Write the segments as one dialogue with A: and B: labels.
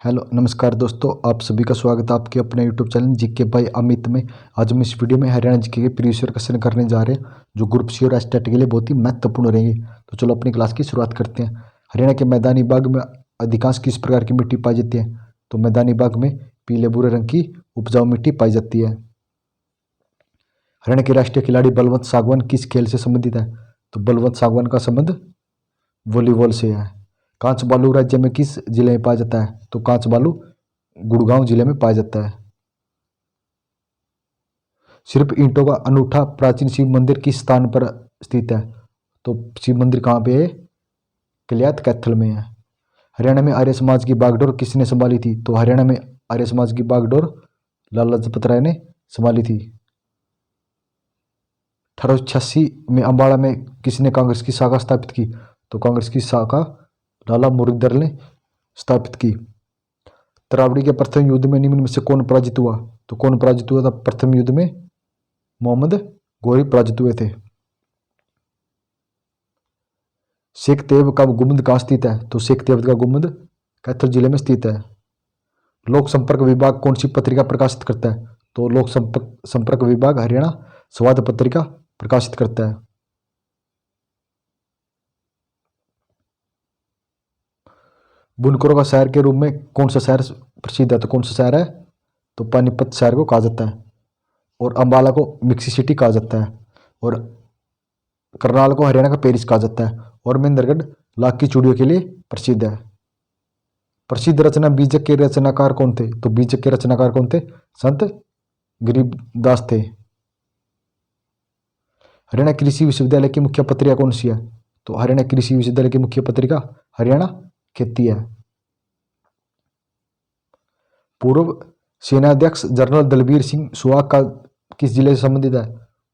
A: Hello नमस्कार दोस्तों, आप सभी का स्वागत है आपके अपने YouTube channel GK by Amit में। आज हम इस वीडियो में हरियाणा जीके के प्रीवियस ईयर क्वेश्चन करने जा रहे हैं जो ग्रुप सी और एसटेट के लिए बहुत ही महत्वपूर्ण रहेंगे। तो चलो अपनी क्लास की शुरुआत करते हैं। हरियाणा के मैदानी भाग में अधिकांश किस प्रकार की मिट्टी पाई जाती है? तो मैदानी भाग में पीले भूरे रंग की उपजाऊ मिट्टी पाई जाती है। हरियाणा के राष्ट्रीय खिलाड़ी बलवंत सागवान किस खेल से संबंधित है? तो बलवंत सागवान का संबंध वॉलीबॉल से है। कांच बालू राज्य में किस जिले में पाया जाता है? तो कांच बालू गुड़गांव जिले में पाया जाता है। सिर्फ ईंटों का अनूठा प्राचीन शिव मंदिर किस स्थान पर स्थित है? तो शिव मंदिर कहाँ पे है? किलियात कैथल में है। हरियाणा में आर्य समाज की बागडोर किसने संभाली थी? तो हरियाणा में आर्य समाज की बागडोर लाला लाजपत राय ने संभाली थी। 1886 में अम्बाड़ा में किसने कांग्रेस की शाखा स्थापित की? तो कांग्रेस की शाखा लाला मुरारदास ने स्थापित की। तरावड़ी के प्रथम युद्ध में निम्न में से कौन पराजित हुआ? तो कौन पराजित हुआ था प्रथम युद्ध में? मोहम्मद गौरी पराजित हुए थे। शेख तेब का गुम्बद कहाँ स्थित है? तो शेख तेब का गुम्बद कैथल जिले में स्थित है। लोक संपर्क विभाग कौन सी पत्रिका प्रकाशित करता है? तो लोक संपर्क विभाग हरियाणा संवाद पत्रिका प्रकाशित करता है। बुनकरों का शहर के रूप में कौन सा शहर प्रसिद्ध है? तो कौन सा शहर है? तो पानीपत शहर को कहा जाता है। और अंबाला को मिक्सी सिटी कहा जाता है। और करनाल को हरियाणा का पेरिस कहा जाता है। और महेंद्रगढ़ लाख की चूड़ियों के लिए प्रसिद्ध है। प्रसिद्ध रचना बीजक के रचनाकार कौन थे? तो बीजक के रचनाकार कौन थे? संत गरीबदास थे। हरियाणा कृषि विश्वविद्यालय की मुख्य पत्रिका कौन सी है? तो हरियाणा कृषि विश्वविद्यालय की मुख्य पत्रिका हरियाणा खेती है। पूर्व सेनाध्यक्ष जनरल दलबीर सिंह सुहाग का किस जिले से संबंधित है?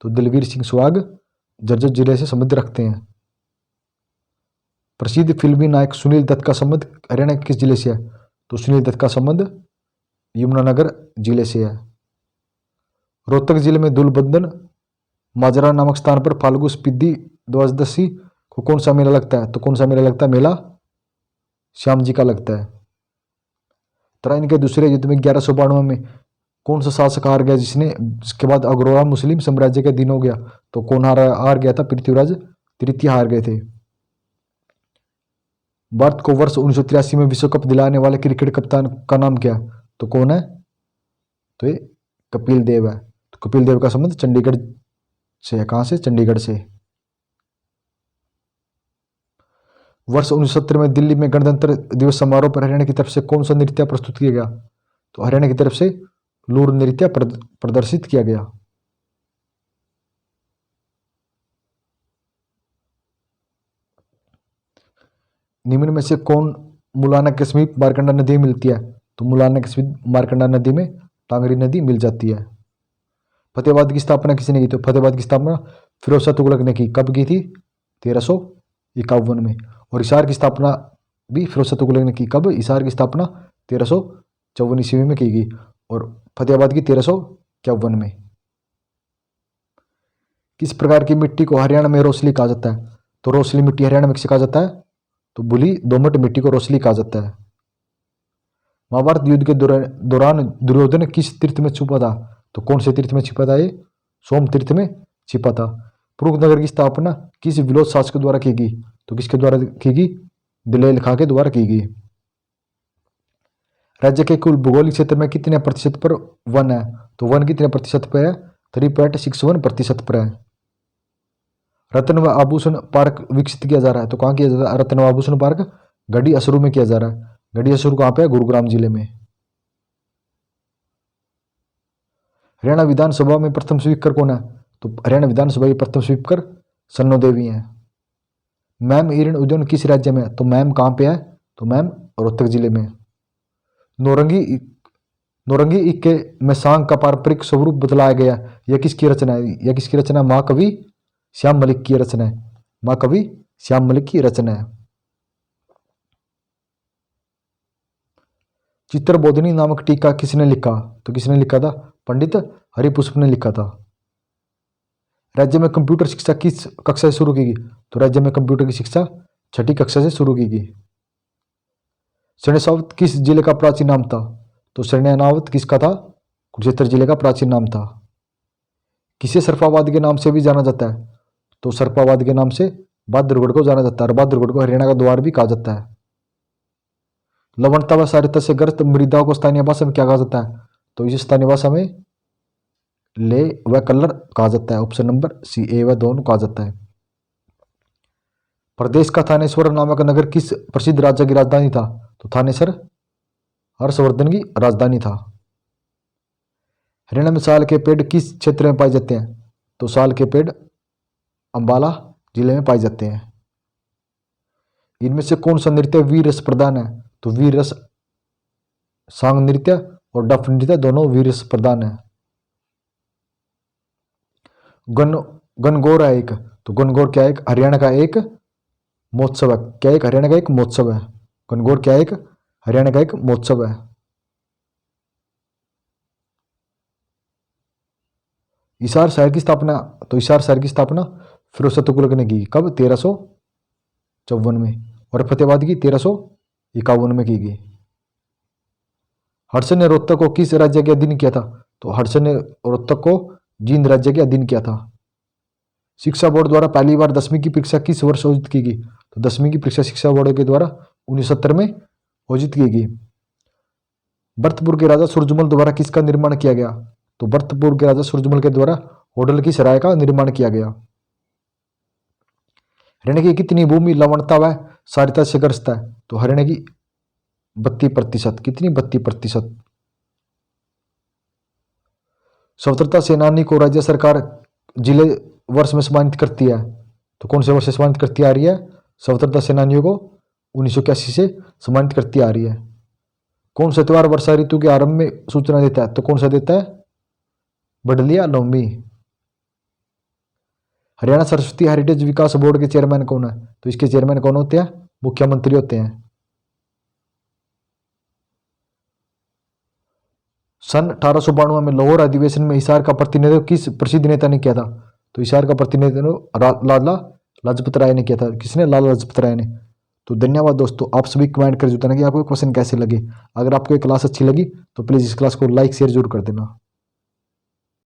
A: तो दलबीर सिंह सुहाग झज्जर जिले से संबंध रखते हैं। प्रसिद्ध फिल्मी नायक सुनील दत्त का संबंध हरियाणा के किस जिले से है? तो सुनील दत्त का संबंध यमुनानगर जिले से है। रोहतक जिले में धूलबंधन माजरा नामक स्थान पर फाल्गु स्पिद्दी द्वादशी को कौन सा मेला लगता है? तो कौन सा मेला लगता है? मेला श्याम जी का लगता है। तराइन के दूसरे युद्ध में 1192 में कौन सा शासक हार गया जिसके बाद अग्रवाल मुस्लिम साम्राज्य का दिन हो गया? तो कौन हार गया था? पृथ्वीराज तृतीय हार गए थे। भारत को वर्ष 1983 में विश्व कप दिलाने वाले क्रिकेट कप्तान का नाम क्या है? तो कौन है? तो ये कपिल देव है। तो कपिल देव का संबंध चंडीगढ़ से है। कहां से? चंडीगढ़ से। वर्ष 1970 में दिल्ली में गणतंत्र दिवस समारोह पर हरियाणा की तरफ से कौन सा नृत्य प्रस्तुत किया गया? तो हरियाणा की तरफ से लूर नृत्य प्रदर्शित किया गया। निम्न में से कौन मुलाना के समीप मारकंडा नदी में मिलती है? तो मुलाना के समीप मारकंडा नदी में टांगरी नदी मिल जाती है। फतेहाबाद की स्थापना किसने की? तो फतेहाबाद की स्थापना फिरोज शाह तुगलक ने की। कब की थी? 1351 में। और हिसार की स्थापना भी फिरोज शाह तुगलक ने की। कब? हिसार की स्थापना 1354 ईस्वी में की गई और फतेहाबाद की 1351 में। किस प्रकार की मिट्टी को हरियाणा में रोसली कहा जाता है? तो रोसली मिट्टी हरियाणा में किसे कहा जाता है? तो बुली दोमट मिट्टी को रोसली कहा जाता है। महाभारत युद्ध के दौरान दुर्योधन किस तीर्थ में छुपा था? तो कौन से तीर्थ में छिपा था? ये सोम तीर्थ में छिपा था। पुरुष नगर की स्थापना किस विलोद शासक द्वारा की गई? तो किसके द्वारा की गई? दिलेल खां के द्वारा की गई। राज्य के कुल भौगोलिक क्षेत्र में कितने प्रतिशत पर वन है? तो वन कितने प्रतिशत पर है? 3.61% पर है। रत्न व आभूषण पार्क विकसित किया जा रहा है। तो कहाँ किया जा रहा है? रत्न व आभूषण पार्क गढ़ी असरू में किया जा रहा है। गढ़ी असरू कहाँ पे है? गुरुग्राम जिले में। हरियाणा विधानसभा में प्रथम स्पीकर कौन है? तो हरियाणा विधानसभा के प्रथम स्पीकर सन्नो देवी हैं। मैम हिरण उद्यान किस राज्य में है? तो मैम कहाँ पे है? तो मैम रोहतक जिले में। नौरंगी नौरंगी इक्के में सांग का पारंपरिक स्वरूप बदलाया गया। यह किसकी रचना है? यह किसकी रचना? महाकवि श्याम मलिक की रचना है। महाकवि श्याम मलिक की रचना है। चित्रबोधिनी नामक टीका किसने लिखा? तो किसने लिखा था? पंडित हरिपुष्प ने लिखा था। राज्य में कंप्यूटर शिक्षा किस कक्षा से शुरू की गई? तो राज्य में कंप्यूटर की शिक्षा 6ठी कक्षा से शुरू की गई। शरण्यानावत किस जिले का प्राचीन नाम था? तो शरण्यानावत किसका था? कुरुक्षेत्र जिले का प्राचीन नाम था। किसे सर्पावाद के नाम से भी जाना जाता है? तो सर्पावाद के नाम से बहादुरगढ़ को जाना जाता है, और बहादुरगढ़ को हरियाणा का द्वार भी कहा जाता है। लवणता व क्षारीयता से ग्रस्त मृदा को स्थानीय भाषा में क्या कहा जाता है? तो इसे स्थानीय भाषा में ले व कलर कहा जाता है। ऑप्शन नंबर सी, ए व दोनों कहा जाता है। प्रदेश का थानेश्वर नामक नगर किस प्रसिद्ध राजा की राजधानी था? तो थानेसर हर्षवर्धन की राजधानी था। हरियाणा में साल के पेड़ किस क्षेत्र में पाए जाते हैं? तो साल के पेड़ अंबाला जिले में पाए जाते हैं। इनमें से कौन सा नृत्य वीर रस प्रधान है? तो वीर रस सांग नृत्य और डफ नृत्य दोनों वीर रस प्रधान है। गणगौर है एक, तो गणगौर क्या है? एक हरियाणा का एक महोत्सव है। क्या एक हरियाणा का एक महोत्सव है? गणगौर क्या है? एक हरियाणा का एक महोत्सव है। हिसार शहर की स्थापना, तो हिसार शहर की स्थापना फिरोज शाह तुगलक ने की। कब? 1354 में। और फतेहाबाद की 1351 में की गई। हडसन ने रोहतक को किस राज्य के अधीन किया था? तो हडसन ने रोहतक को जींद राज्य के अधीन किया था। शिक्षा बोर्ड द्वारा पहली बार 10वीं की परीक्षा किस वर्ष आयोजित की गई? तो 10वीं की परीक्षा शिक्षा बोर्ड के द्वारा 1970 में आयोजित की गई। भरतपुर के राजा सूरजमल द्वारा किसका निर्माण किया गया? तो भरतपुर के राजा सूरजमल के द्वारा होडल की सराय का निर्माण किया गया। हरियाणा की कितनी भूमि लवणता व क्षारीयता से ग्रस्त है? तो हरियाणा की 32%। कितनी? 32%। स्वतंत्रता सेनानी को राज्य सरकार जिले वर्ष में सम्मानित करती है। तो कौन से वर्ष से सम्मानित करती आ रही है? स्वतंत्रता सेनानियों को 1981 से सम्मानित करती आ रही है। कौन सा त्योहार वर्षा ऋतु के आरंभ में सूचना देता है? तो कौन सा देता है? बडलिया नवमी। हरियाणा सरस्वती हेरिटेज विकास बोर्ड के चेयरमैन कौन है? तो इसके चेयरमैन कौन होते हैं? मुख्यमंत्री होते हैं। सन 1892 में लाहौर अधिवेशन में हिसार का प्रतिनिधित्व किस प्रसिद्ध नेता ने किया था? तो हिसार का प्रतिनिधित्व लाला लाजपत राय ने किया था। किसने? लाला लाजपत राय ने। तो धन्यवाद दोस्तों, आप सभी कमेंट कर बताना कि आपको क्वेश्चन कैसे लगे। अगर आपको ये क्लास अच्छी लगी तो प्लीज़ इस क्लास को लाइक शेयर जरूर कर देना।